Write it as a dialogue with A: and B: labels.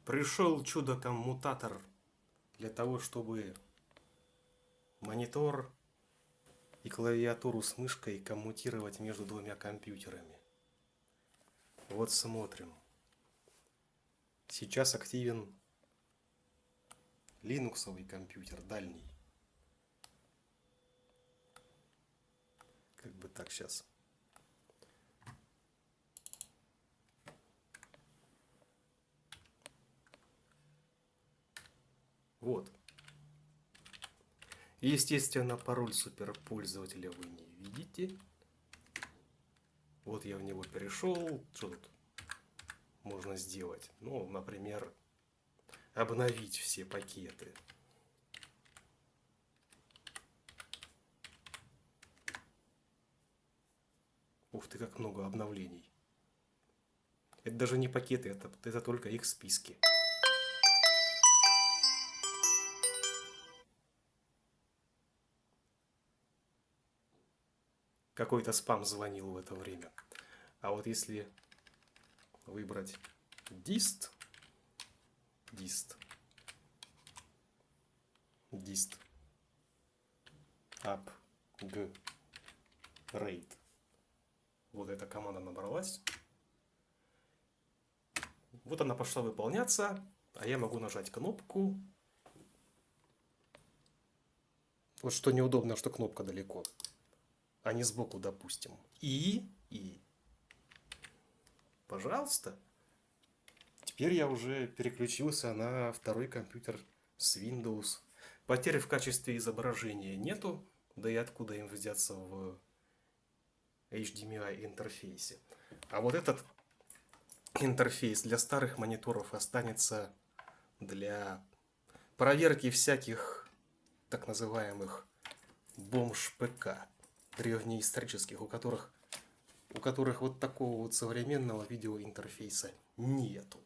A: Пришел чудо-коммутатор для того, чтобы монитор и клавиатуру с мышкой коммутировать между двумя компьютерами. Вот смотрим. Сейчас активен линуксовый компьютер, дальний. Как бы так сейчас. Вот. Естественно, пароль суперпользователя вы не видите. Вот я в него перешел. Что тут можно сделать? Ну, например, обновить все пакеты. Ух ты, как много обновлений. Это даже не пакеты, это только их списки. Какой-то спам звонил в это время. А вот если выбрать dist upgrade, вот эта команда набралась. Вот она пошла выполняться, а я могу нажать кнопку. Вот что неудобно, что кнопка далеко, а не сбоку, допустим. И, пожалуйста. Теперь я уже переключился на второй компьютер с Windows. Потерь в качестве изображения нету, да и откуда им взяться в HDMI интерфейсе. А вот этот интерфейс для старых мониторов останется для проверки всяких так называемых бомж-ПК древнеисторических, у которых вот такого вот современного видеоинтерфейса нету.